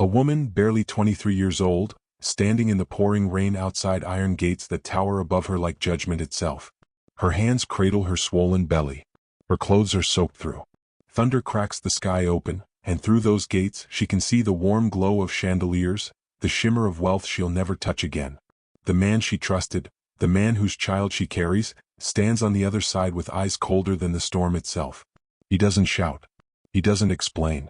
A woman, barely 23 years old, standing in the pouring rain outside iron gates that tower above her like judgment itself. Her hands cradle her swollen belly. Her clothes are soaked through. Thunder cracks the sky open, and through those gates she can see the warm glow of chandeliers, the shimmer of wealth she'll never touch again. The man she trusted, the man whose child she carries, stands on the other side with eyes colder than the storm itself. He doesn't shout. He doesn't explain.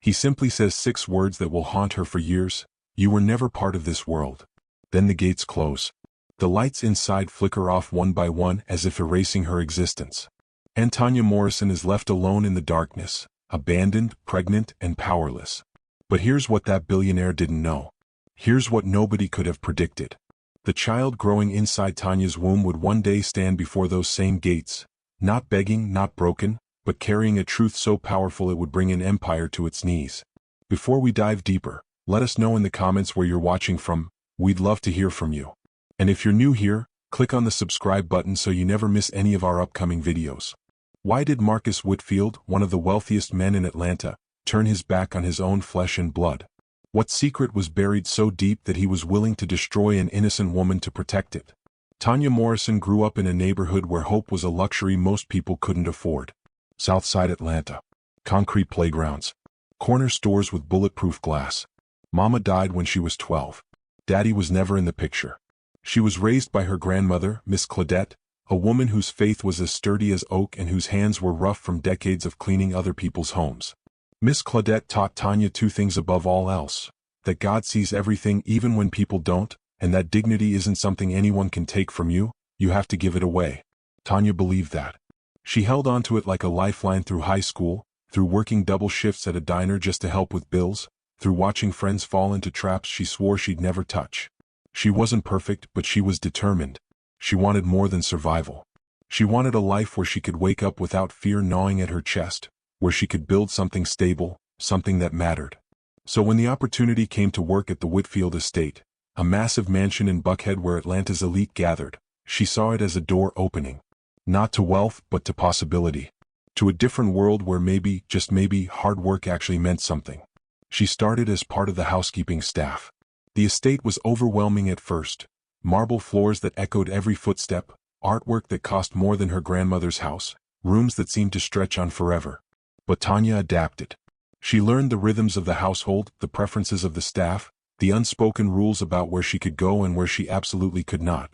He simply says 6 words that will haunt her for years. You were never part of this world. Then the gates close. The lights inside flicker off one by one as if erasing her existence. And Tanya Morrison is left alone in the darkness, abandoned, pregnant, and powerless. But here's what that billionaire didn't know. Here's what nobody could have predicted. The child growing inside Tanya's womb would one day stand before those same gates, not begging, not broken, but carrying a truth so powerful it would bring an empire to its knees. Before we dive deeper, let us know in the comments where you're watching from. We'd love to hear from you. And if you're new here, click on the subscribe button so you never miss any of our upcoming videos. Why did Marcus Whitfield, one of the wealthiest men in Atlanta, turn his back on his own flesh and blood? What secret was buried so deep that he was willing to destroy an innocent woman to protect it? Tanya Morrison grew up in a neighborhood where hope was a luxury most people couldn't afford. Southside Atlanta. Concrete playgrounds. Corner stores with bulletproof glass. Mama died when she was 12. Daddy was never in the picture. She was raised by her grandmother, Miss Claudette, a woman whose faith was as sturdy as oak and whose hands were rough from decades of cleaning other people's homes. Miss Claudette taught Tanya 2 things above all else: that God sees everything even when people don't, and that dignity isn't something anyone can take from you, you have to give it away. Tanya believed that. She held on to it like a lifeline through high school, through working double shifts at a diner just to help with bills, through watching friends fall into traps she swore she'd never touch. She wasn't perfect, but she was determined. She wanted more than survival. She wanted a life where she could wake up without fear gnawing at her chest, where she could build something stable, something that mattered. So when the opportunity came to work at the Whitfield estate, a massive mansion in Buckhead where Atlanta's elite gathered, she saw it as a door opening. Not to wealth, but to possibility. To a different world where maybe, just maybe, hard work actually meant something. She started as part of the housekeeping staff. The estate was overwhelming at first. Marble floors that echoed every footstep, artwork that cost more than her grandmother's house, rooms that seemed to stretch on forever. But Tanya adapted. She learned the rhythms of the household, the preferences of the staff, the unspoken rules about where she could go and where she absolutely could not.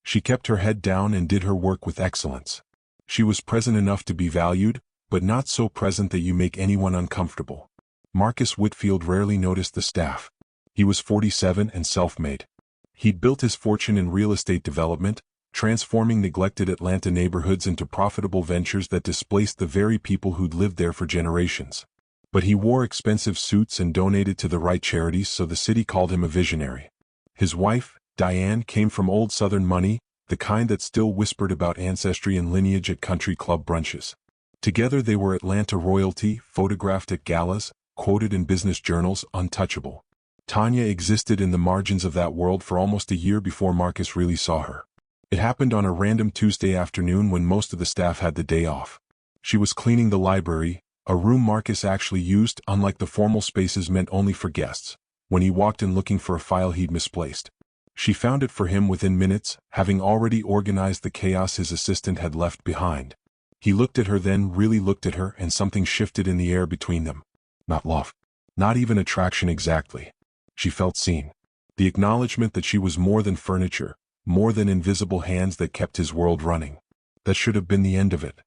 She kept her head down and did her work with excellence. She was present enough to be valued, but not so present that you make anyone uncomfortable. Marcus Whitfield rarely noticed the staff. He was 47 and self-made. He'd built his fortune in real estate development, transforming neglected Atlanta neighborhoods into profitable ventures that displaced the very people who'd lived there for generations. But he wore expensive suits and donated to the right charities, so the city called him a visionary. His wife, Diane, came from old Southern money, the kind that still whispered about ancestry and lineage at country club brunches. Together they were Atlanta royalty, photographed at galas, quoted in business journals, untouchable. Tanya existed in the margins of that world for almost a year before Marcus really saw her. It happened on a random Tuesday afternoon when most of the staff had the day off. She was cleaning the library, a room Marcus actually used, unlike the formal spaces meant only for guests, when he walked in looking for a file he'd misplaced. She found it for him within minutes, having already organized the chaos his assistant had left behind. He looked at her, then really looked at her, and something shifted in the air between them. Not love. Not even attraction exactly. She felt seen. The acknowledgement that she was more than furniture, more than invisible hands that kept his world running. That should have been the end of it.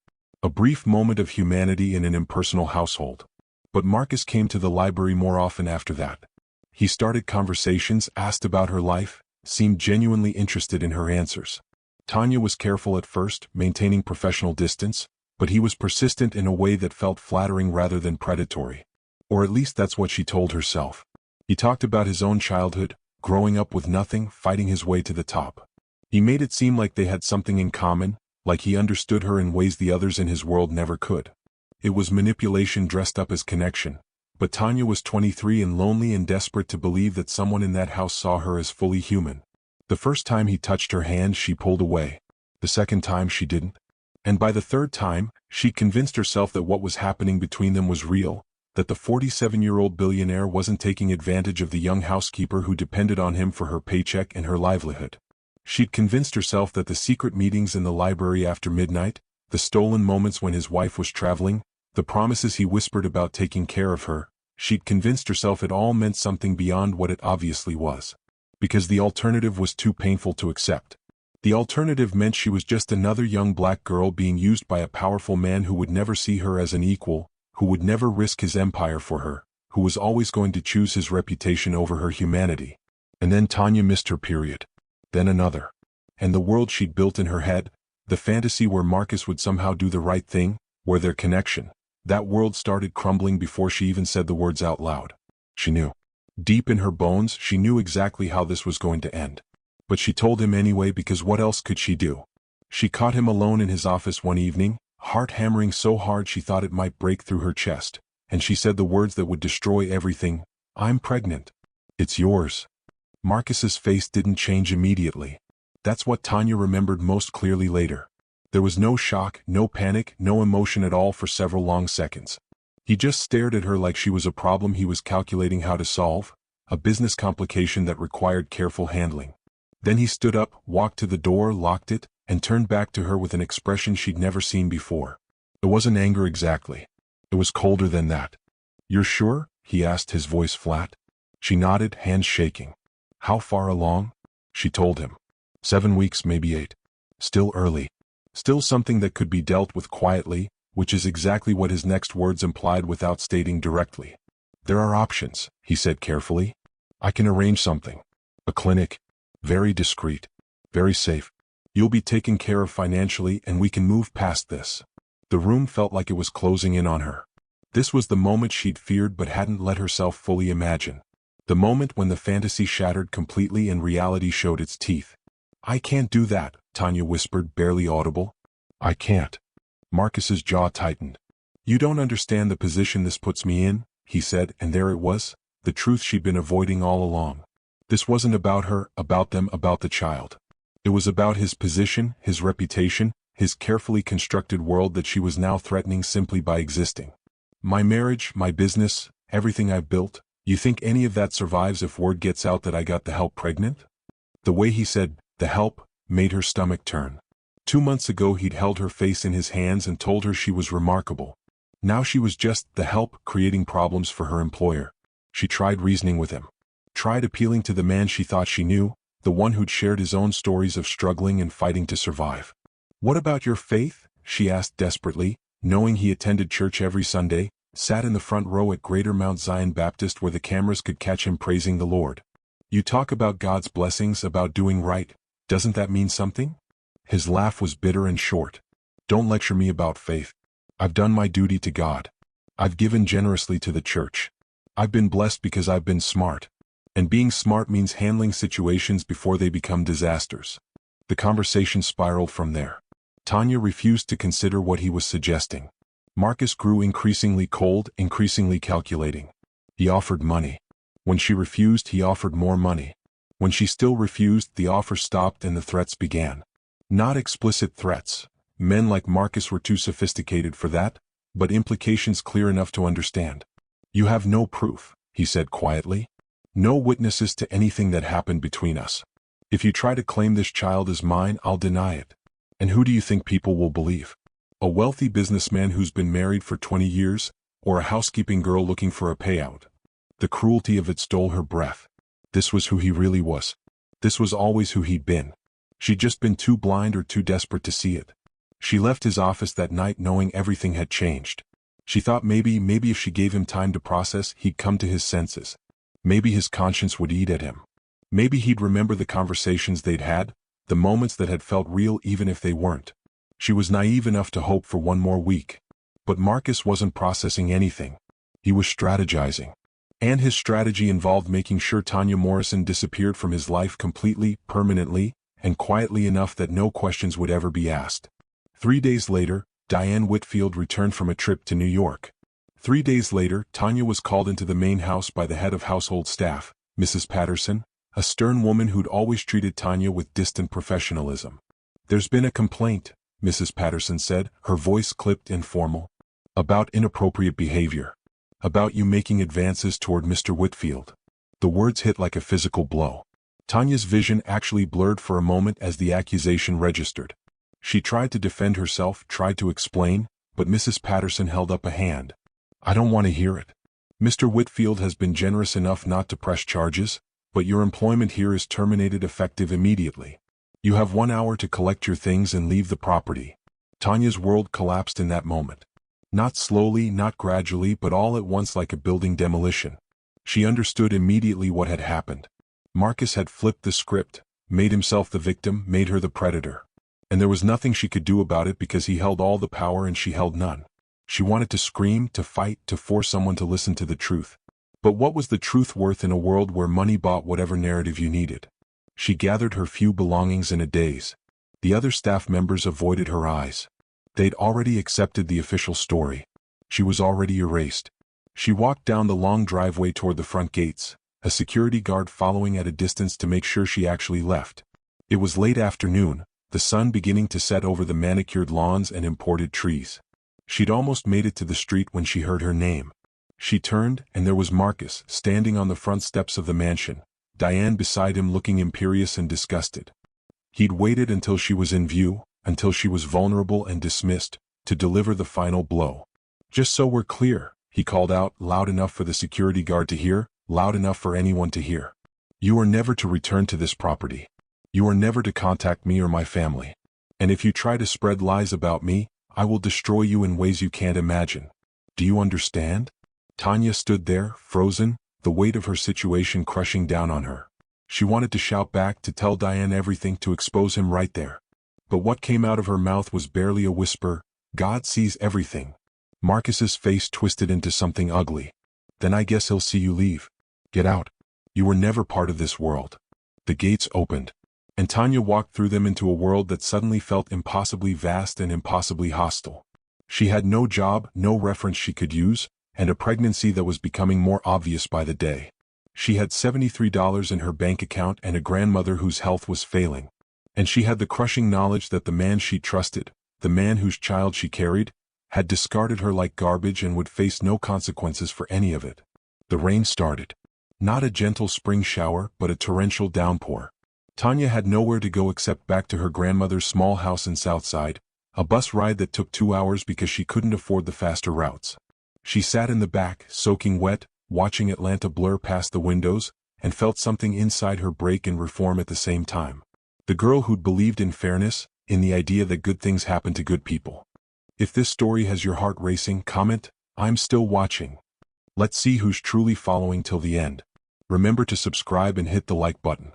A brief moment of humanity in an impersonal household. But Marcus came to the library more often after that. He started conversations, asked about her life, seemed genuinely interested in her answers. Tanya was careful at first, maintaining professional distance, but he was persistent in a way that felt flattering rather than predatory. Or at least that's what she told herself. He talked about his own childhood, growing up with nothing, fighting his way to the top. He made it seem like they had something in common, like he understood her in ways the others in his world never could. It was manipulation dressed up as connection. But Tanya was 23 and lonely and desperate to believe that someone in that house saw her as fully human. The first time he touched her hand, she pulled away. The second time she didn't. And by the third time, she convinced herself that what was happening between them was real, That the 47-year-old billionaire wasn't taking advantage of the young housekeeper who depended on him for her paycheck and her livelihood. She'd convinced herself that the secret meetings in the library after midnight, the stolen moments when his wife was traveling, the promises he whispered about taking care of her, she'd convinced herself it all meant something beyond what it obviously was. Because the alternative was too painful to accept. The alternative meant she was just another young black girl being used by a powerful man who would never see her as an equal, who would never risk his empire for her, who was always going to choose his reputation over her humanity. And then Tanya missed her period. Then another. And the world she'd built in her head, the fantasy where Marcus would somehow do the right thing, where their connection, that world started crumbling before she even said the words out loud. She knew. Deep in her bones, she knew exactly how this was going to end. But she told him anyway because what else could she do? She caught him alone in his office one evening, heart hammering so hard she thought it might break through her chest, and she said the words that would destroy everything, "I'm pregnant." "It's yours." Marcus's face didn't change immediately. That's what Tanya remembered most clearly later. There was no shock, no panic, no emotion at all for several long seconds. He just stared at her like she was a problem he was calculating how to solve, a business complication that required careful handling. Then he stood up, walked to the door, locked it, and turned back to her with an expression she'd never seen before. It wasn't anger exactly. It was colder than that. "You're sure?" he asked, his voice flat. She nodded, hands shaking. "How far along?" She told him. 7 weeks, maybe 8. Still early. Still something that could be dealt with quietly, which is exactly what his next words implied without stating directly. "There are options," he said carefully. "I can arrange something. A clinic. Very discreet. Very safe. You'll be taken care of financially and we can move past this." The room felt like it was closing in on her. This was the moment she'd feared but hadn't let herself fully imagine. The moment when the fantasy shattered completely and reality showed its teeth. "I can't do that," Tanya whispered, barely audible. "I can't." Marcus's jaw tightened. "You don't understand the position this puts me in," he said, and there it was, the truth she'd been avoiding all along. This wasn't about her, about them, about the child. It was about his position, his reputation, his carefully constructed world that she was now threatening simply by existing. "My marriage, my business, everything I've built, you think any of that survives if word gets out that I got the help pregnant?" The way he said, "the help," made her stomach turn. 2 months ago he'd held her face in his hands and told her she was remarkable. Now she was just the help creating problems for her employer. She tried reasoning with him. Tried appealing to the man she thought she knew, the one who'd shared his own stories of struggling and fighting to survive. "What about your faith?" she asked desperately, knowing he attended church every Sunday, sat in the front row at Greater Mount Zion Baptist where the cameras could catch him praising the Lord. "You talk about God's blessings, about doing right. Doesn't that mean something?" His laugh was bitter and short. "Don't lecture me about faith. I've done my duty to God. I've given generously to the church. I've been blessed because I've been smart. And being smart means handling situations before they become disasters." The conversation spiraled from there. Tanya refused to consider what he was suggesting. Marcus grew increasingly cold, increasingly calculating. He offered money. When she refused, he offered more money. When she still refused, the offer stopped and the threats began. Not explicit threats. Men like Marcus were too sophisticated for that, but implications clear enough to understand. "You have no proof," he said quietly. "No witnesses to anything that happened between us. If you try to claim this child is mine, I'll deny it. And who do you think people will believe? A wealthy businessman who's been married for 20 years, or a housekeeping girl looking for a payout?" The cruelty of it stole her breath. This was who he really was. This was always who he'd been. She'd just been too blind or too desperate to see it. She left his office that night knowing everything had changed. She thought maybe if she gave him time to process, he'd come to his senses. Maybe his conscience would eat at him. Maybe he'd remember the conversations they'd had, the moments that had felt real even if they weren't. She was naive enough to hope for one more week. But Marcus wasn't processing anything. He was strategizing. And his strategy involved making sure Tanya Morrison disappeared from his life completely, permanently, and quietly enough that no questions would ever be asked. 3 days later, Diane Whitfield returned from a trip to New York. 3 days later, Tanya was called into the main house by the head of household staff, Mrs. Patterson, a stern woman who'd always treated Tanya with distant professionalism. "There's been a complaint," Mrs. Patterson said, her voice clipped and formal. "About inappropriate behavior. About you making advances toward Mr. Whitfield. The words hit like a physical blow. Tanya's vision actually blurred for a moment as the accusation registered. She tried to defend herself, tried to explain, but Mrs. Patterson held up a hand. I don't want to hear it. Mr. Whitfield has been generous enough not to press charges, but your employment here is terminated effective immediately. You have 1 hour to collect your things and leave the property. Tanya's world collapsed in that moment. Not slowly, not gradually, but all at once like a building demolition. She understood immediately what had happened. Marcus had flipped the script, made himself the victim, made her the predator. And there was nothing she could do about it because he held all the power and she held none. She wanted to scream, to fight, to force someone to listen to the truth. But what was the truth worth in a world where money bought whatever narrative you needed? She gathered her few belongings in a daze. The other staff members avoided her eyes. They'd already accepted the official story. She was already erased. She walked down the long driveway toward the front gates, a security guard following at a distance to make sure she actually left. It was late afternoon, the sun beginning to set over the manicured lawns and imported trees. She'd almost made it to the street when she heard her name. She turned, and there was Marcus, standing on the front steps of the mansion, Diane beside him looking imperious and disgusted. He'd waited until she was in view, until she was vulnerable and dismissed, to deliver the final blow. Just so we're clear, he called out, loud enough for the security guard to hear, loud enough for anyone to hear. You are never to return to this property. You are never to contact me or my family. And if you try to spread lies about me, I will destroy you in ways you can't imagine. Do you understand? Tanya stood there, frozen, the weight of her situation crushing down on her. She wanted to shout back, to tell Diane everything, to expose him right there. But what came out of her mouth was barely a whisper. God sees everything. Marcus's face twisted into something ugly. Then I guess he'll see you leave. Get out. You were never part of this world. The gates opened, and Tanya walked through them into a world that suddenly felt impossibly vast and impossibly hostile. She had no job, no reference she could use, and a pregnancy that was becoming more obvious by the day. She had $73 in her bank account and a grandmother whose health was failing. And she had the crushing knowledge that the man she trusted, the man whose child she carried, had discarded her like garbage and would face no consequences for any of it. The rain started. Not a gentle spring shower, but a torrential downpour. Tanya had nowhere to go except back to her grandmother's small house in Southside, a bus ride that took 2 hours because she couldn't afford the faster routes. She sat in the back, soaking wet, watching Atlanta blur past the windows, and felt something inside her break and reform at the same time. The girl who'd believed in fairness, in the idea that good things happen to good people. If this story has your heart racing, comment, I'm still watching. Let's see who's truly following till the end. Remember to subscribe and hit the like button.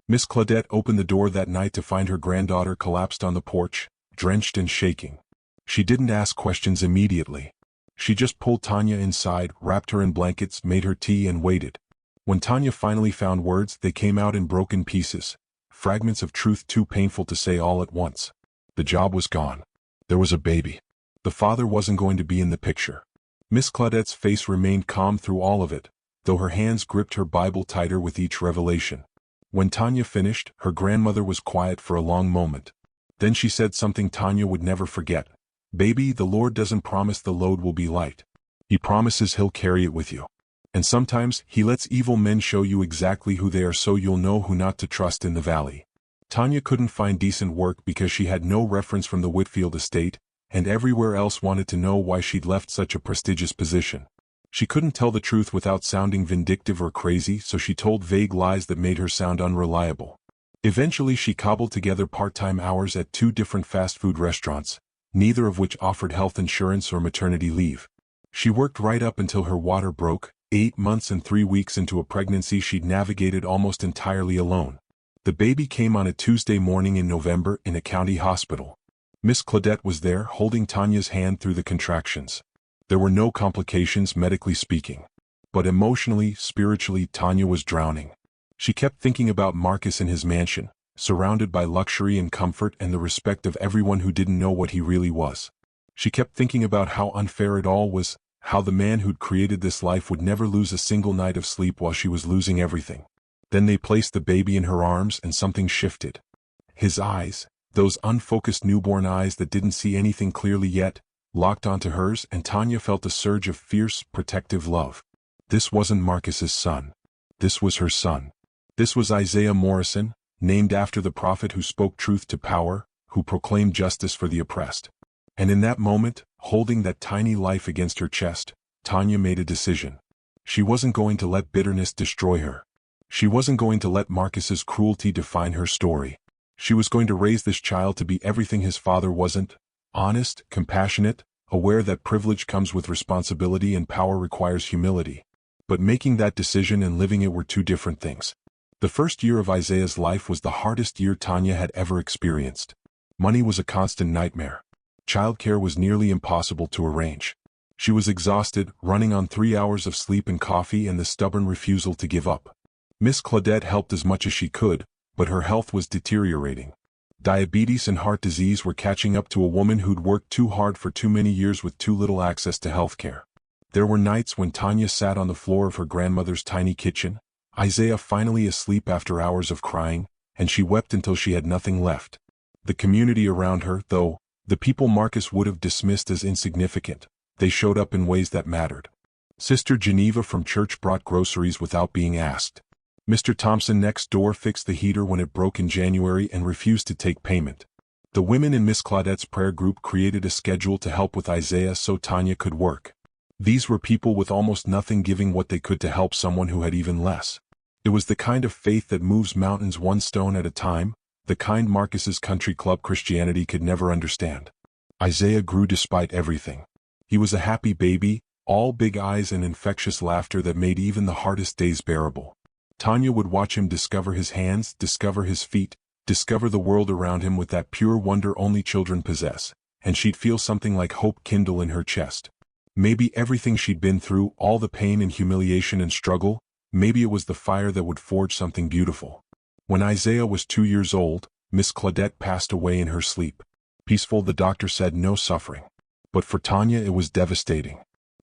Miss Claudette opened the door that night to find her granddaughter collapsed on the porch, drenched and shaking. She didn't ask questions immediately. She just pulled Tanya inside, wrapped her in blankets, made her tea and waited. When Tanya finally found words, they came out in broken pieces, fragments of truth too painful to say all at once. The job was gone. There was a baby. The father wasn't going to be in the picture. Miss Claudette's face remained calm through all of it, though her hands gripped her Bible tighter with each revelation. When Tanya finished, her grandmother was quiet for a long moment. Then she said something Tanya would never forget. Baby, the Lord doesn't promise the load will be light. He promises He'll carry it with you. And sometimes, He lets evil men show you exactly who they are so you'll know who not to trust in the valley. Tanya couldn't find decent work because she had no reference from the Whitfield estate, and everywhere else wanted to know why she'd left such a prestigious position. She couldn't tell the truth without sounding vindictive or crazy, so she told vague lies that made her sound unreliable. Eventually she cobbled together part-time hours at 2 different fast food restaurants, neither of which offered health insurance or maternity leave. She worked right up until her water broke, 8 months and 3 weeks into a pregnancy she'd navigated almost entirely alone. The baby came on a Tuesday morning in November in a county hospital. Miss Claudette was there, holding Tanya's hand through the contractions. There were no complications medically speaking. But emotionally, spiritually, Tanya was drowning. She kept thinking about Marcus in his mansion, surrounded by luxury and comfort and the respect of everyone who didn't know what he really was. She kept thinking about how unfair it all was, how the man who'd created this life would never lose a single night of sleep while she was losing everything. Then they placed the baby in her arms and something shifted. His eyes, those unfocused newborn eyes that didn't see anything clearly yet, locked onto hers, and Tanya felt a surge of fierce, protective love. This wasn't Marcus's son. This was her son. This was Isaiah Morrison, named after the prophet who spoke truth to power, who proclaimed justice for the oppressed. And in that moment, holding that tiny life against her chest, Tanya made a decision. She wasn't going to let bitterness destroy her. She wasn't going to let Marcus's cruelty define her story. She was going to raise this child to be everything his father wasn't: honest, compassionate, aware that privilege comes with responsibility and power requires humility. But making that decision and living it were two different things. The first year of Isaiah's life was the hardest year Tanya had ever experienced. Money was a constant nightmare. Childcare was nearly impossible to arrange. She was exhausted, running on 3 hours of sleep and coffee and the stubborn refusal to give up. Miss Claudette helped as much as she could, but her health was deteriorating. Diabetes and heart disease were catching up to a woman who'd worked too hard for too many years with too little access to health care. There were nights when Tanya sat on the floor of her grandmother's tiny kitchen, Isaiah finally asleep after hours of crying, and she wept until she had nothing left. The community around her, though, the people Marcus would have dismissed as insignificant, they showed up in ways that mattered. Sister Geneva from church brought groceries without being asked. Mr. Thompson next door fixed the heater when it broke in January and refused to take payment. The women in Miss Claudette's prayer group created a schedule to help with Isaiah so Tanya could work. These were people with almost nothing giving what they could to help someone who had even less. It was the kind of faith that moves mountains one stone at a time, the kind Marcus's country club Christianity could never understand. Isaiah grew despite everything. He was a happy baby, all big eyes and infectious laughter that made even the hardest days bearable. Tanya would watch him discover his hands, discover his feet, discover the world around him with that pure wonder only children possess, and she'd feel something like hope kindle in her chest. Maybe everything she'd been through, all the pain and humiliation and struggle, maybe it was the fire that would forge something beautiful. When Isaiah was 2 years old, Miss Claudette passed away in her sleep. Peaceful, the doctor said, no suffering. But for Tanya it was devastating.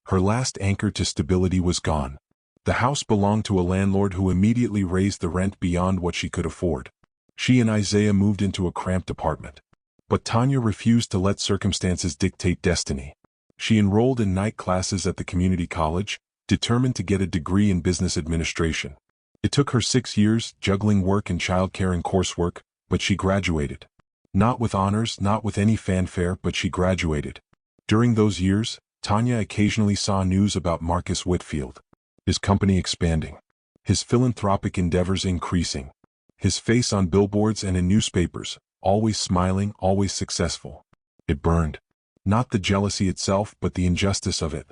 Her last anchor to stability was gone. The house belonged to a landlord who immediately raised the rent beyond what she could afford. She and Isaiah moved into a cramped apartment. But Tanya refused to let circumstances dictate destiny. She enrolled in night classes at the community college, determined to get a degree in business administration. It took her 6 years, juggling work and childcare and coursework, but she graduated. Not with honors, not with any fanfare, but she graduated. During those years, Tanya occasionally saw news about Marcus Whitfield. His company expanding. His philanthropic endeavors increasing. His face on billboards and in newspapers, always smiling, always successful. It burned. Not the jealousy itself, but the injustice of it.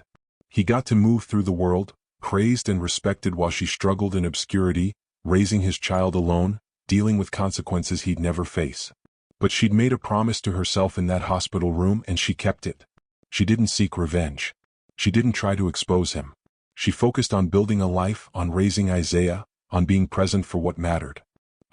He got to move through the world, praised and respected while she struggled in obscurity, raising his child alone, dealing with consequences he'd never face. But she'd made a promise to herself in that hospital room and she kept it. She didn't seek revenge. She didn't try to expose him. She focused on building a life, on raising Isaiah, on being present for what mattered.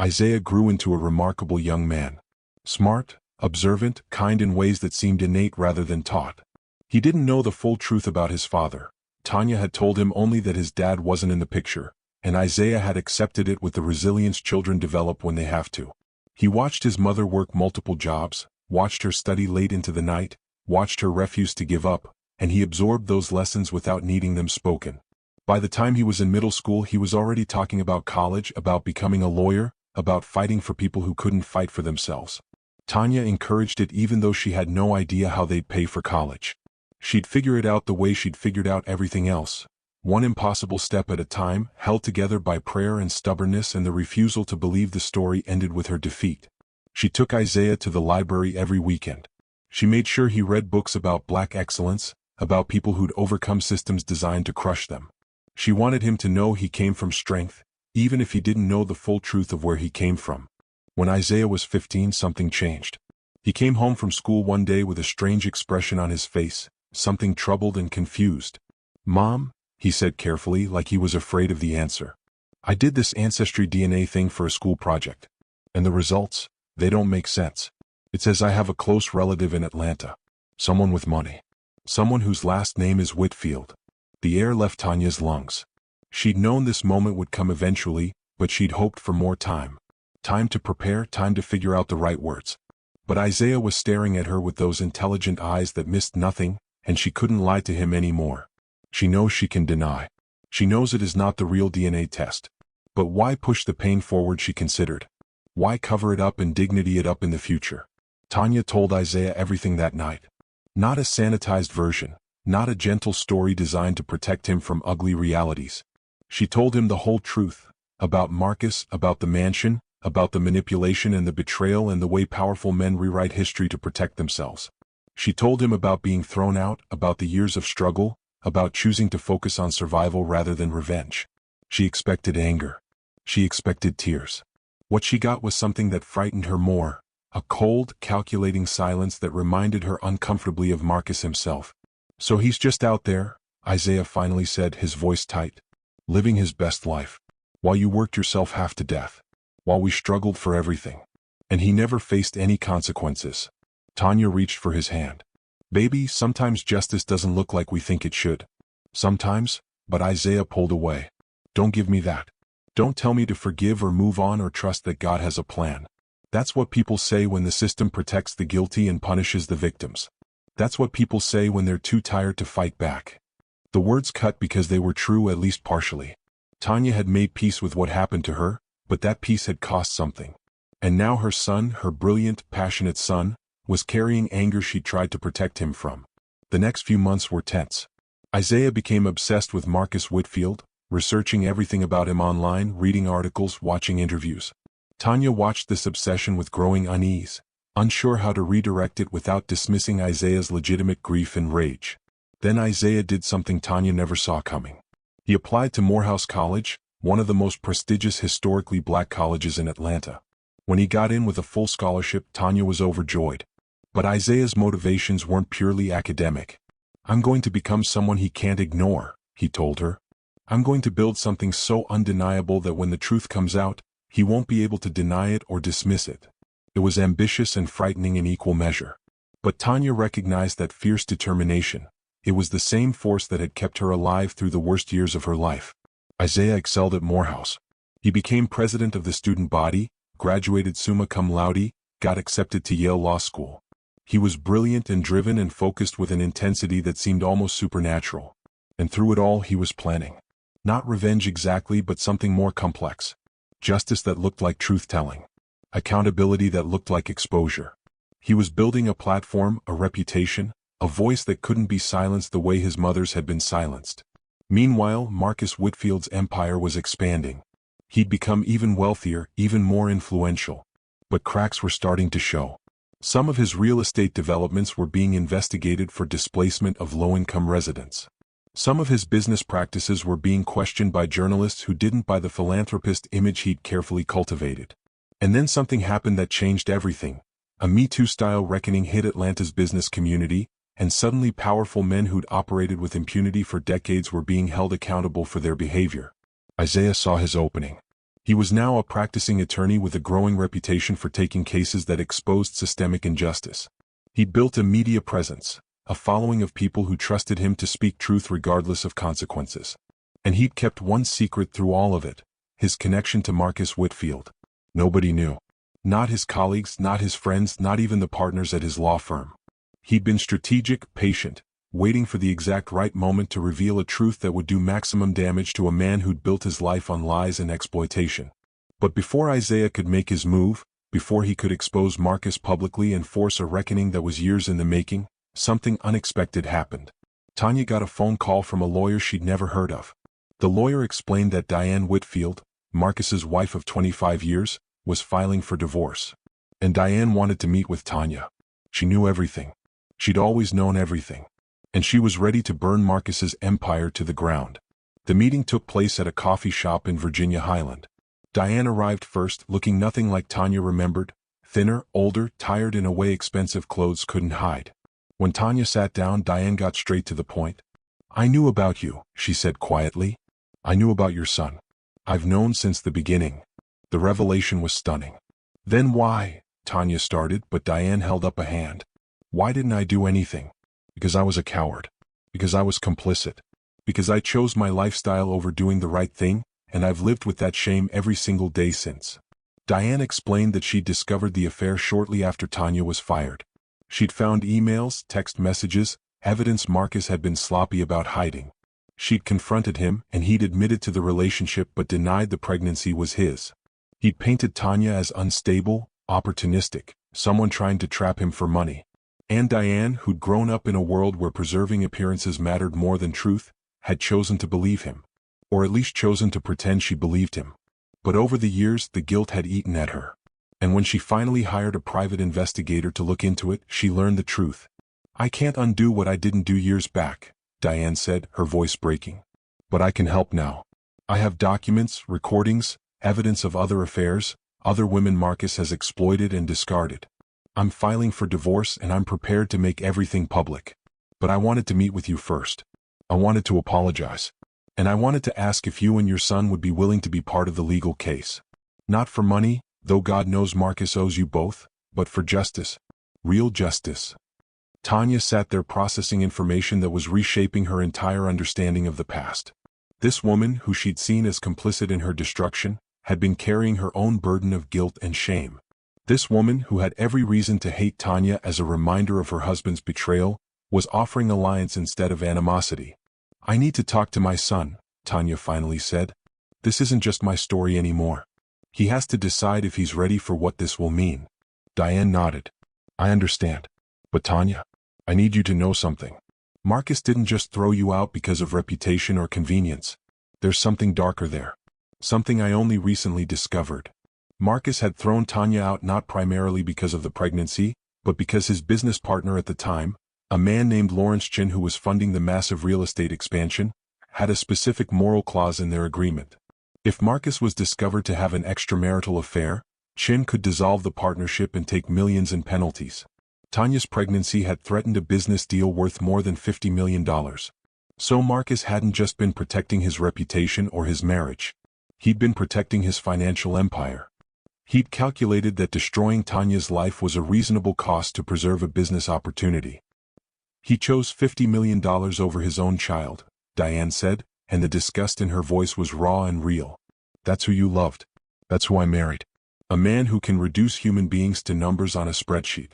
Isaiah grew into a remarkable young man. Smart, observant, kind in ways that seemed innate rather than taught. He didn't know the full truth about his father. Tanya had told him only that his dad wasn't in the picture, and Isaiah had accepted it with the resilience children develop when they have to. He watched his mother work multiple jobs, watched her study late into the night, watched her refuse to give up, and he absorbed those lessons without needing them spoken. By the time he was in middle school, he was already talking about college, about becoming a lawyer, about fighting for people who couldn't fight for themselves. Tanya encouraged it even though she had no idea how they'd pay for college. She'd figure it out the way she'd figured out everything else. One impossible step at a time, held together by prayer and stubbornness and the refusal to believe the story ended with her defeat. She took Isaiah to the library every weekend. She made sure he read books about Black excellence, about people who'd overcome systems designed to crush them. She wanted him to know he came from strength, even if he didn't know the full truth of where he came from. When Isaiah was 15, something changed. He came home from school one day with a strange expression on his face, something troubled and confused. "Mom," he said carefully, like he was afraid of the answer. "I did this ancestry DNA thing for a school project. And the results, they don't make sense. It says I have a close relative in Atlanta. Someone with money. Someone whose last name is Whitfield." The air left Tanya's lungs. She'd known this moment would come eventually, but she'd hoped for more time. Time to prepare, time to figure out the right words. But Isaiah was staring at her with those intelligent eyes that missed nothing, and she couldn't lie to him anymore. She knows she can deny. She knows it is not the real DNA test. But why push the pain forward, she considered. Why cover it up and dignity it up in the future? Tanya told Isaiah everything that night. Not a sanitized version, not a gentle story designed to protect him from ugly realities. She told him the whole truth, about Marcus, about the mansion, about the manipulation and the betrayal and the way powerful men rewrite history to protect themselves. She told him about being thrown out, about the years of struggle, about choosing to focus on survival rather than revenge. She expected anger. She expected tears. What she got was something that frightened her more, a cold, calculating silence that reminded her uncomfortably of Marcus himself. So he's just out there, Isaiah finally said, his voice tight, living his best life, while you worked yourself half to death, while we struggled for everything. And he never faced any consequences. Tanya reached for his hand. Baby, sometimes justice doesn't look like we think it should. Sometimes, but Isaiah pulled away. Don't give me that. Don't tell me to forgive or move on or trust that God has a plan. That's what people say when the system protects the guilty and punishes the victims. That's what people say when they're too tired to fight back. The words cut because they were true, at least partially. Tanya had made peace with what happened to her, but that peace had cost something. And now her son, her brilliant, passionate son, was carrying anger she tried to protect him from. The next few months were tense. Isaiah became obsessed with Marcus Whitfield, researching everything about him online, reading articles, watching interviews. Tanya watched this obsession with growing unease, unsure how to redirect it without dismissing Isaiah's legitimate grief and rage. Then Isaiah did something Tanya never saw coming. He applied to Morehouse College, one of the most prestigious historically black colleges in Atlanta. When he got in with a full scholarship, Tanya was overjoyed. But Isaiah's motivations weren't purely academic. I'm going to become someone he can't ignore, he told her. I'm going to build something so undeniable that when the truth comes out, he won't be able to deny it or dismiss it. It was ambitious and frightening in equal measure. But Tanya recognized that fierce determination. It was the same force that had kept her alive through the worst years of her life. Isaiah excelled at Morehouse. He became president of the student body, graduated summa cum laude, got accepted to Yale Law School. He was brilliant and driven and focused with an intensity that seemed almost supernatural. And through it all he was planning. Not revenge exactly, but something more complex. Justice that looked like truth-telling. Accountability that looked like exposure. He was building a platform, a reputation, a voice that couldn't be silenced the way his mother's had been silenced. Meanwhile, Marcus Whitfield's empire was expanding. He'd become even wealthier, even more influential. But cracks were starting to show. Some of his real estate developments were being investigated for displacement of low-income residents. Some of his business practices were being questioned by journalists who didn't buy the philanthropist image he'd carefully cultivated. And then something happened that changed everything. A Me Too-style reckoning hit Atlanta's business community, and suddenly powerful men who'd operated with impunity for decades were being held accountable for their behavior. Isaiah saw his opening. He was now a practicing attorney with a growing reputation for taking cases that exposed systemic injustice. He'd built a media presence, a following of people who trusted him to speak truth regardless of consequences. And he'd kept one secret through all of it, his connection to Marcus Whitfield. Nobody knew. Not his colleagues, not his friends, not even the partners at his law firm. He'd been strategic, patient, waiting for the exact right moment to reveal a truth that would do maximum damage to a man who'd built his life on lies and exploitation. But before Isaiah could make his move, before he could expose Marcus publicly and force a reckoning that was years in the making, something unexpected happened. Tanya got a phone call from a lawyer she'd never heard of. The lawyer explained that Diane Whitfield, Marcus's wife of 25 years, was filing for divorce. And Diane wanted to meet with Tanya. She knew everything. She'd always known everything. And she was ready to burn Marcus's empire to the ground. The meeting took place at a coffee shop in Virginia Highland. Diane arrived first, looking nothing like Tanya remembered, thinner, older, tired in a way expensive clothes couldn't hide. When Tanya sat down, Diane got straight to the point. I knew about you, she said quietly. I knew about your son. I've known since the beginning. The revelation was stunning. Then why? Tanya started, but Diane held up a hand. Why didn't I do anything? Because I was a coward. Because I was complicit. Because I chose my lifestyle over doing the right thing, and I've lived with that shame every single day since. Diane explained that she'd discovered the affair shortly after Tanya was fired. She'd found emails, text messages, evidence Marcus had been sloppy about hiding. She'd confronted him, and he'd admitted to the relationship but denied the pregnancy was his. He'd painted Tanya as unstable, opportunistic, someone trying to trap him for money. And Diane, who'd grown up in a world where preserving appearances mattered more than truth, had chosen to believe him. Or at least chosen to pretend she believed him. But over the years, the guilt had eaten at her. And when she finally hired a private investigator to look into it, she learned the truth. "I can't undo what I didn't do years back," Diane said, her voice breaking. "But I can help now. I have documents, recordings, evidence of other affairs, other women Marcus has exploited and discarded. I'm filing for divorce and I'm prepared to make everything public. But I wanted to meet with you first. I wanted to apologize. And I wanted to ask if you and your son would be willing to be part of the legal case. Not for money, though God knows Marcus owes you both, but for justice. Real justice." Tanya sat there processing information that was reshaping her entire understanding of the past. This woman, who she'd seen as complicit in her destruction, had been carrying her own burden of guilt and shame. This woman, who had every reason to hate Tanya as a reminder of her husband's betrayal, was offering alliance instead of animosity. "I need to talk to my son," Tanya finally said. "This isn't just my story anymore. He has to decide if he's ready for what this will mean." Diane nodded. "I understand. But Tanya, I need you to know something. Marcus didn't just throw you out because of reputation or convenience. There's something darker there. Something I only recently discovered. Marcus had thrown Tanya out not primarily because of the pregnancy, but because his business partner at the time, a man named Lawrence Chin who was funding the massive real estate expansion, had a specific moral clause in their agreement. If Marcus was discovered to have an extramarital affair, Chin could dissolve the partnership and take millions in penalties. Tanya's pregnancy had threatened a business deal worth more than $50 million. So Marcus hadn't just been protecting his reputation or his marriage. He'd been protecting his financial empire. He'd calculated that destroying Tanya's life was a reasonable cost to preserve a business opportunity. He chose $50 million over his own child, Diane said, and the disgust in her voice was raw and real. "That's who you loved. That's who I married. A man who can reduce human beings to numbers on a spreadsheet."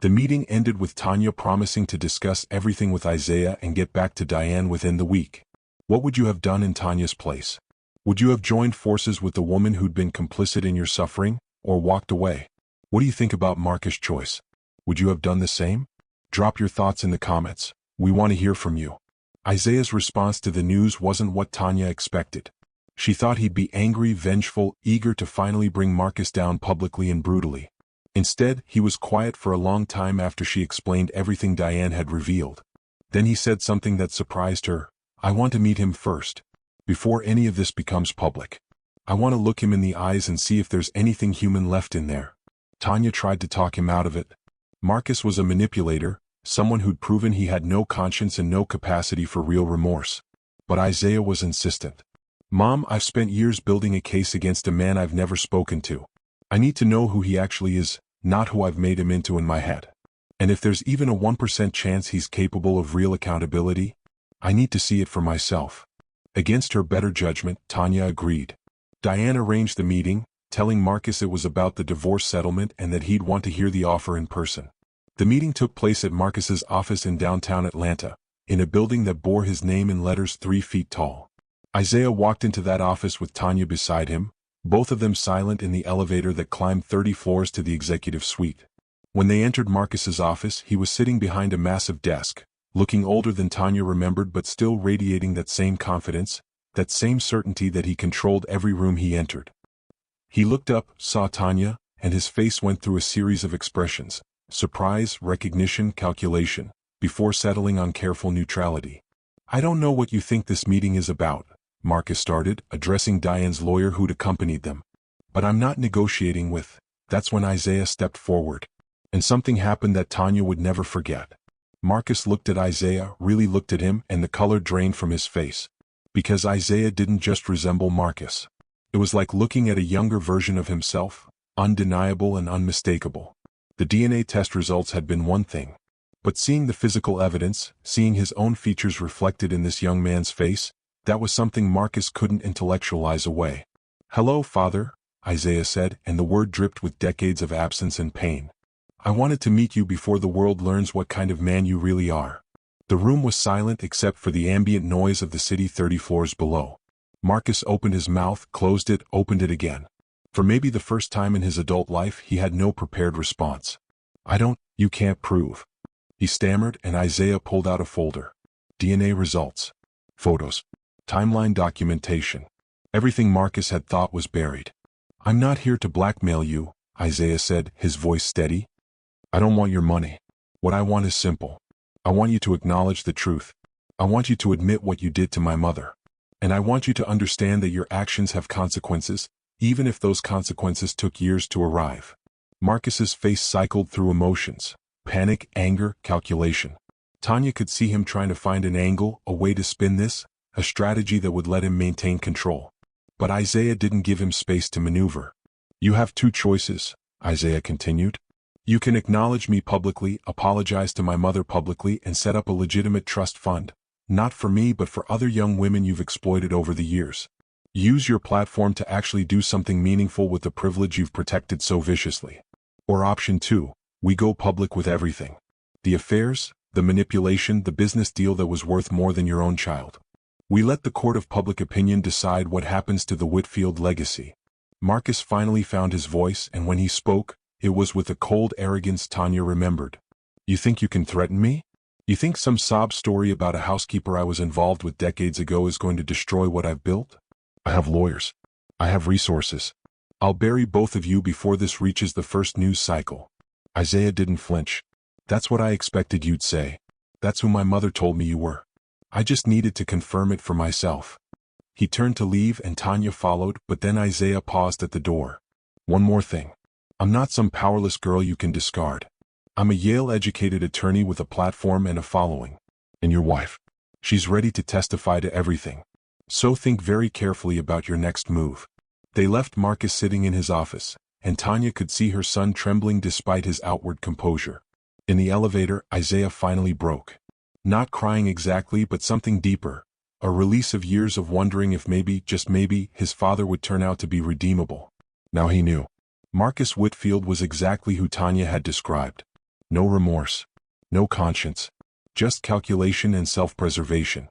The meeting ended with Tanya promising to discuss everything with Isaiah and get back to Diane within the week. What would you have done in Tanya's place? Would you have joined forces with the woman who'd been complicit in your suffering, or walked away? What do you think about Marcus' choice? Would you have done the same? Drop your thoughts in the comments. We want to hear from you. Isaiah's response to the news wasn't what Tanya expected. She thought he'd be angry, vengeful, eager to finally bring Marcus down publicly and brutally. Instead, he was quiet for a long time after she explained everything Diane had revealed. Then he said something that surprised her. "I want to meet him first. Before any of this becomes public. I want to look him in the eyes and see if there's anything human left in there." Tanya tried to talk him out of it. Marcus was a manipulator, someone who'd proven he had no conscience and no capacity for real remorse. But Isaiah was insistent. "Mom, I've spent years building a case against a man I've never spoken to. I need to know who he actually is, not who I've made him into in my head. And if there's even a 1% chance he's capable of real accountability, I need to see it for myself." Against her better judgment, Tanya agreed. Diane arranged the meeting, telling Marcus it was about the divorce settlement and that he'd want to hear the offer in person. The meeting took place at Marcus's office in downtown Atlanta, in a building that bore his name in letters 3 feet tall. Isaiah walked into that office with Tanya beside him, both of them silent in the elevator that climbed 30 floors to the executive suite. When they entered Marcus's office, he was sitting behind a massive desk, looking older than Tanya remembered but still radiating that same confidence, that same certainty that he controlled every room he entered. He looked up, saw Tanya, and his face went through a series of expressions: surprise, recognition, calculation, before settling on careful neutrality. "I don't know what you think this meeting is about," Marcus started, addressing Diane's lawyer who'd accompanied them. "But I'm not negotiating with—" That's when Isaiah stepped forward. And something happened that Tanya would never forget. Marcus looked at Isaiah, really looked at him, and the color drained from his face. Because Isaiah didn't just resemble Marcus. It was like looking at a younger version of himself, undeniable and unmistakable. The DNA test results had been one thing. But seeing the physical evidence, seeing his own features reflected in this young man's face, that was something Marcus couldn't intellectualize away. "Hello, Father," Isaiah said, and the word dripped with decades of absence and pain. I wanted to meet you before the world learns what kind of man you really are. The room was silent except for the ambient noise of the city 30 floors below. Marcus opened his mouth, closed it, opened it again. For maybe the first time in his adult life, he had no prepared response. You can't prove. He stammered, and Isaiah pulled out a folder. DNA results. Photos. Timeline documentation. Everything Marcus had thought was buried. I'm not here to blackmail you, Isaiah said, his voice steady. I don't want your money. What I want is simple. I want you to acknowledge the truth. I want you to admit what you did to my mother. And I want you to understand that your actions have consequences, even if those consequences took years to arrive. Marcus's face cycled through emotions. Panic, anger, calculation. Tanya could see him trying to find an angle, a way to spin this, a strategy that would let him maintain control. But Isaiah didn't give him space to maneuver. You have two choices, Isaiah continued. You can acknowledge me publicly, apologize to my mother publicly, and set up a legitimate trust fund. Not for me but for other young women you've exploited over the years. Use your platform to actually do something meaningful with the privilege you've protected so viciously. Or option 2, we go public with everything. The affairs, the manipulation, the business deal that was worth more than your own child. We let the court of public opinion decide what happens to the Whitfield legacy. Marcus finally found his voice, and when he spoke, it was with a cold arrogance Tanya remembered. You think you can threaten me? You think some sob story about a housekeeper I was involved with decades ago is going to destroy what I've built? I have lawyers. I have resources. I'll bury both of you before this reaches the first news cycle. Isaiah didn't flinch. That's what I expected you'd say. That's who my mother told me you were. I just needed to confirm it for myself. He turned to leave and Tanya followed, but then Isaiah paused at the door. One more thing. I'm not some powerless girl you can discard. I'm a Yale-educated attorney with a platform and a following. And your wife. She's ready to testify to everything. So think very carefully about your next move. They left Marcus sitting in his office, and Tanya could see her son trembling despite his outward composure. In the elevator, Isaiah finally broke. Not crying exactly, but something deeper. A release of years of wondering if maybe, just maybe, his father would turn out to be redeemable. Now he knew. Marcus Whitfield was exactly who Tanya had described. No remorse. No conscience. Just calculation and self-preservation.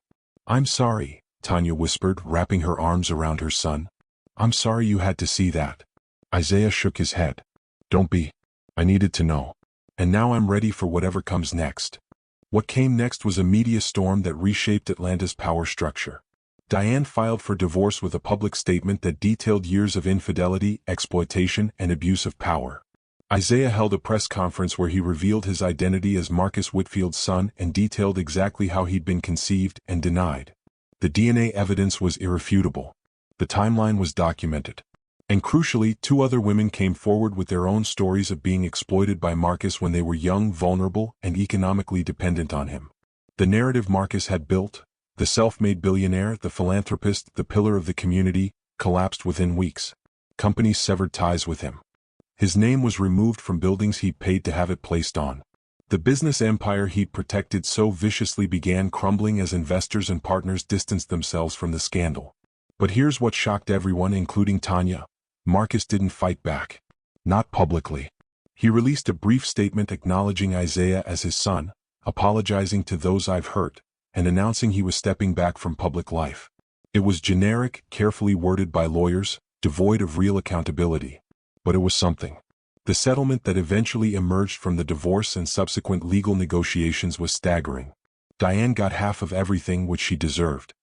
I'm sorry, Tanya whispered, wrapping her arms around her son. I'm sorry you had to see that. Isaiah shook his head. Don't be. I needed to know. And now I'm ready for whatever comes next. What came next was a media storm that reshaped Atlanta's power structure. Diane filed for divorce with a public statement that detailed years of infidelity, exploitation, and abuse of power. Isaiah held a press conference where he revealed his identity as Marcus Whitfield's son and detailed exactly how he'd been conceived and denied. The DNA evidence was irrefutable. The timeline was documented. And crucially, 2 other women came forward with their own stories of being exploited by Marcus when they were young, vulnerable, and economically dependent on him. The narrative Marcus had built, the self-made billionaire, the philanthropist, the pillar of the community, collapsed within weeks. Companies severed ties with him. His name was removed from buildings he'd paid to have it placed on. The business empire he'd protected so viciously began crumbling as investors and partners distanced themselves from the scandal. But here's what shocked everyone, including Tanya. Marcus didn't fight back. Not publicly. He released a brief statement acknowledging Isaiah as his son, apologizing to those I've hurt, and announcing he was stepping back from public life. It was generic, carefully worded by lawyers, devoid of real accountability. But it was something. The settlement that eventually emerged from the divorce and subsequent legal negotiations was staggering. Diane got half of everything which she deserved.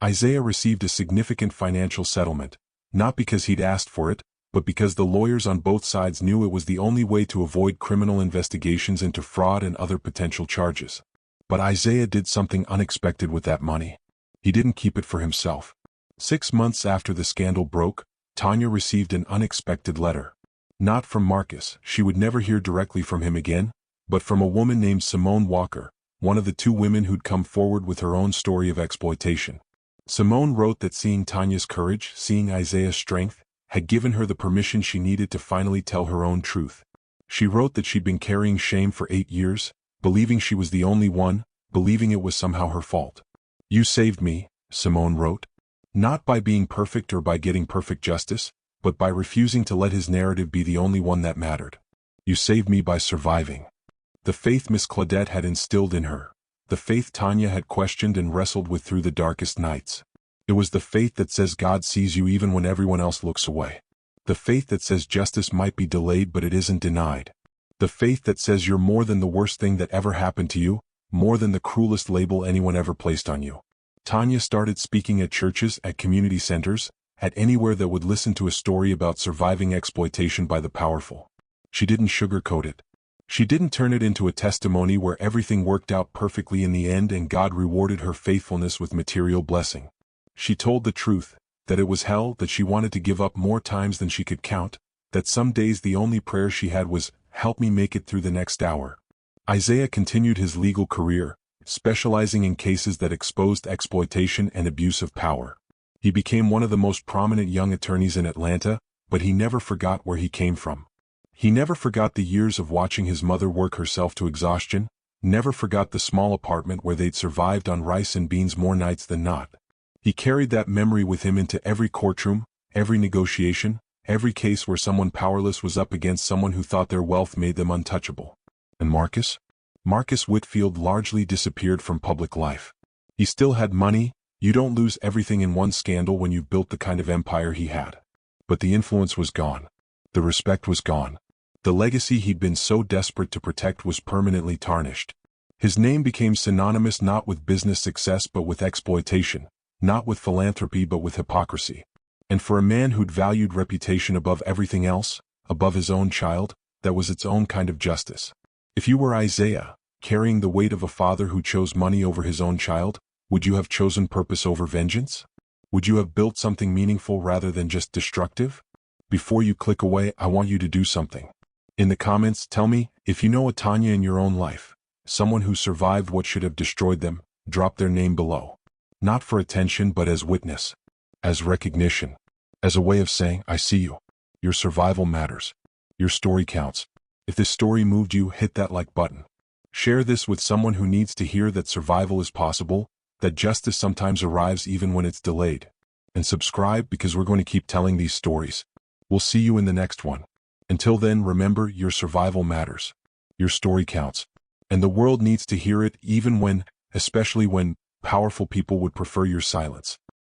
Isaiah received a significant financial settlement, not because he'd asked for it, but because the lawyers on both sides knew it was the only way to avoid criminal investigations into fraud and other potential charges. But Isaiah did something unexpected with that money. He didn't keep it for himself. 6 months after the scandal broke, Tanya received an unexpected letter. Not from Marcus, she would never hear directly from him again, but from a woman named Simone Walker, one of the 2 women who'd come forward with her own story of exploitation. Simone wrote that seeing Tanya's courage, seeing Isaiah's strength, had given her the permission she needed to finally tell her own truth. She wrote that she'd been carrying shame for 8 years, believing she was the only one, believing it was somehow her fault. You saved me, Simone wrote. Not by being perfect or by getting perfect justice, but by refusing to let his narrative be the only one that mattered. You saved me by surviving. The faith Miss Claudette had instilled in her. The faith Tanya had questioned and wrestled with through the darkest nights. It was the faith that says God sees you even when everyone else looks away. The faith that says justice might be delayed but it isn't denied. The faith that says you're more than the worst thing that ever happened to you, more than the cruelest label anyone ever placed on you. Tanya started speaking at churches, at community centers, at anywhere that would listen to a story about surviving exploitation by the powerful. She didn't sugarcoat it. She didn't turn it into a testimony where everything worked out perfectly in the end and God rewarded her faithfulness with material blessing. She told the truth, that it was hell, that she wanted to give up more times than she could count, that some days the only prayer she had was, "Help me make it through the next hour." Isaiah continued his legal career, specializing in cases that exposed exploitation and abuse of power. He became one of the most prominent young attorneys in Atlanta, but he never forgot where he came from. He never forgot the years of watching his mother work herself to exhaustion, never forgot the small apartment where they'd survived on rice and beans more nights than not. He carried that memory with him into every courtroom, every negotiation, every case where someone powerless was up against someone who thought their wealth made them untouchable. And Marcus? Marcus Whitfield largely disappeared from public life. He still had money. You don't lose everything in one scandal when you've built the kind of empire he had. But the influence was gone. The respect was gone. The legacy he'd been so desperate to protect was permanently tarnished. His name became synonymous not with business success but with exploitation, not with philanthropy but with hypocrisy. And for a man who'd valued reputation above everything else, above his own child, that was its own kind of justice. If you were Isaiah, carrying the weight of a father who chose money over his own child, would you have chosen purpose over vengeance? Would you have built something meaningful rather than just destructive? Before you click away, I want you to do something. In the comments, tell me, if you know a Tanya in your own life, someone who survived what should have destroyed them, drop their name below. Not for attention but as witness, as recognition, as a way of saying, I see you. Your survival matters. Your story counts. If this story moved you, hit that like button. Share this with someone who needs to hear that survival is possible, that justice sometimes arrives even when it's delayed. And subscribe because we're going to keep telling these stories. We'll see you in the next one. Until then, remember, your survival matters. Your story counts. And the world needs to hear it even when, especially when, powerful people would prefer your silence.